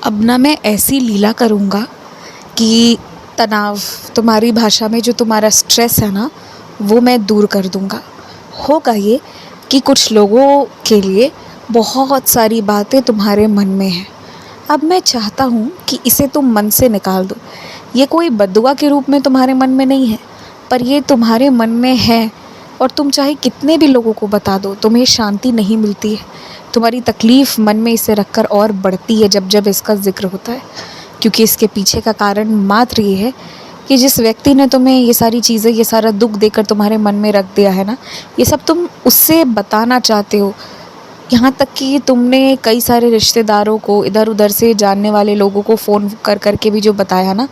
अब ना मैं ऐसी लीला करूँगा कि तनाव, तुम्हारी भाषा में जो तुम्हारा स्ट्रेस है ना, वो मैं दूर कर दूँगा। होगा ये कि कुछ लोगों के लिए बहुत सारी बातें तुम्हारे मन में हैं। अब मैं चाहता हूँ कि इसे तुम मन से निकाल दो। ये कोई बद्दुआ के रूप में तुम्हारे मन में नहीं है, पर ये तुम्हारे मन में है और तुम चाहे कितने भी लोगों को बता दो, तुम्हें शांति नहीं मिलती है। तुम्हारी तकलीफ़ मन में इसे रखकर और बढ़ती है जब इसका ज़िक्र होता है। क्योंकि इसके पीछे का कारण मात्र ये है कि जिस व्यक्ति ने तुम्हें ये सारी चीज़ें, ये सारा दुःख देकर तुम्हारे मन में रख दिया है ना, ये सब तुम उससे बताना चाहते हो। यहाँ तक कि तुमने कई सारे रिश्तेदारों को, इधर उधर से जानने वाले लोगों को फ़ोन कर के भी जो बताया ना,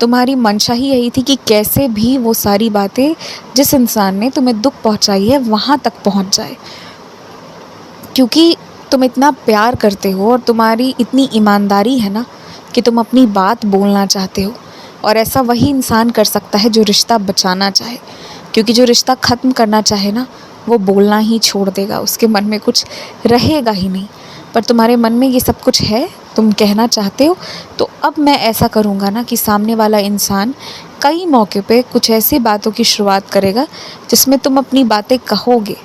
तुम्हारी मंशा ही यही थी कि कैसे भी वो सारी बातें जिस इंसान ने तुम्हें दुःख पहुँचाई है वहाँ तक पहुँच जाए। क्योंकि तुम इतना प्यार करते हो और तुम्हारी इतनी ईमानदारी है ना कि तुम अपनी बात बोलना चाहते हो। और ऐसा वही इंसान कर सकता है जो रिश्ता बचाना चाहे। क्योंकि जो रिश्ता ख़त्म करना चाहे ना, वो बोलना ही छोड़ देगा, उसके मन में कुछ रहेगा ही नहीं। पर तुम्हारे मन में ये सब कुछ है, तुम कहना चाहते हो। तो अब मैं ऐसा करूँगा ना कि सामने वाला इंसान कई मौके पे कुछ ऐसी बातों की शुरुआत करेगा जिसमें तुम अपनी बातें कहोगे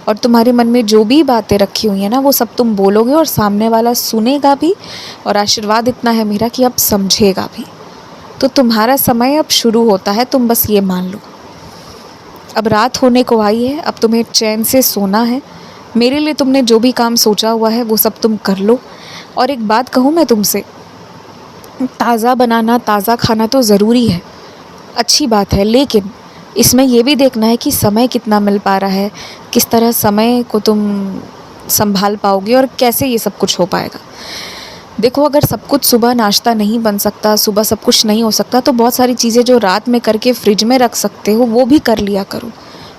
और तुम्हारे मन में जो भी बातें रखी हुई हैं ना, वो सब तुम बोलोगे और सामने वाला सुनेगा भी। और आशीर्वाद इतना है मेरा कि अब समझेगा भी। तो तुम्हारा समय अब शुरू होता है, तुम बस ये मान लो। अब रात होने को आई है, अब तुम्हें चैन से सोना है। मेरे लिए तुमने जो भी काम सोचा हुआ है वो सब तुम कर लो। और एक बात कहूँ मैं तुमसे, ताज़ा बनाना, ताज़ा खाना तो ज़रूरी है, अच्छी बात है, लेकिन इसमें ये भी देखना है कि समय कितना मिल पा रहा है, किस तरह समय को तुम संभाल पाओगे और कैसे ये सब कुछ हो पाएगा। देखो, अगर सब कुछ सुबह नाश्ता नहीं बन सकता, सुबह सब कुछ नहीं हो सकता, तो बहुत सारी चीज़ें जो रात में करके फ्रिज में रख सकते हो वो भी कर लिया करो।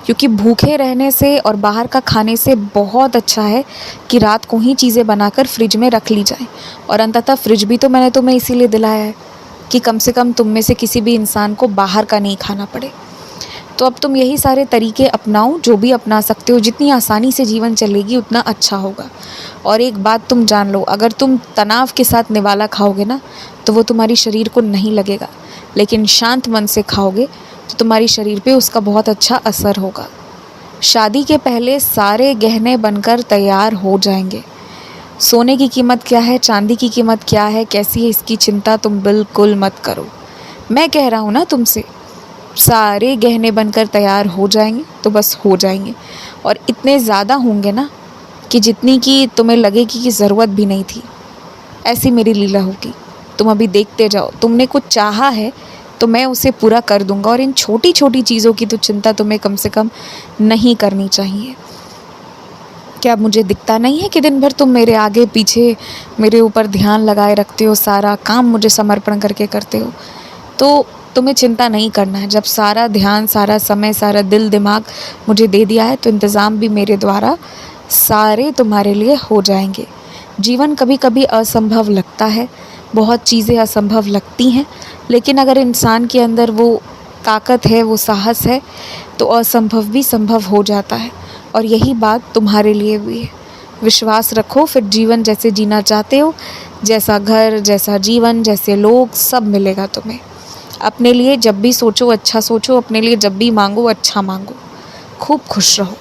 क्योंकि भूखे रहने से और बाहर का खाने से बहुत अच्छा है कि रात को ही चीज़ें बनाकर फ्रिज में रख ली जाए। और अंततः फ्रिज भी तो मैंने तुम्हें इसीलिए दिलाया है कि कम से कम तुम में से किसी भी इंसान को बाहर का नहीं खाना पड़े। तो अब तुम यही सारे तरीके अपनाओ, जो भी अपना सकते हो। जितनी आसानी से जीवन चलेगी उतना अच्छा होगा। और एक बात तुम जान लो, अगर तुम तनाव के साथ निवाला खाओगे ना, तो वो तुम्हारी शरीर को नहीं लगेगा, लेकिन शांत मन से खाओगे तो तुम्हारी शरीर पे उसका बहुत अच्छा असर होगा। शादी के पहले सारे गहने बनकर तैयार हो जाएंगे। सोने की कीमत क्या है, चांदी की कीमत क्या है, कैसी है, इसकी चिंता तुम बिल्कुल मत करो। मैं कह रहा हूँ ना तुमसे, सारे गहने बनकर तैयार हो जाएंगे तो बस हो जाएंगे। और इतने ज़्यादा होंगे ना कि जितनी की तुम्हें लगेगी कि ज़रूरत भी नहीं थी। ऐसी मेरी लीला होगी, तुम अभी देखते जाओ। तुमने कुछ चाहा है तो मैं उसे पूरा कर दूंगा। और इन छोटी छोटी चीज़ों की तो चिंता तुम्हें कम से कम नहीं करनी चाहिए। क्या मुझे दिखता नहीं है कि दिन भर तुम मेरे आगे पीछे मेरे ऊपर ध्यान लगाए रखते हो, सारा काम मुझे समर्पण करके करते हो? तो तुम्हें चिंता नहीं करना है। जब सारा ध्यान, सारा समय, सारा दिल दिमाग मुझे दे दिया है, तो इंतज़ाम भी मेरे द्वारा सारे तुम्हारे लिए हो जाएंगे। जीवन कभी कभी असंभव लगता है, बहुत चीज़ें असंभव लगती हैं, लेकिन अगर इंसान के अंदर वो ताकत है, वो साहस है, तो असंभव भी संभव हो जाता है। और यही बात तुम्हारे लिए भी है। विश्वास रखो, फिर जीवन जैसे जीना चाहते हो, जैसा घर, जैसा जीवन, जैसे लोग, सब मिलेगा तुम्हें। अपने लिए जब भी सोचो अच्छा सोचो, अपने लिए जब भी मांगो अच्छा मांगो। खूब खुश रहो।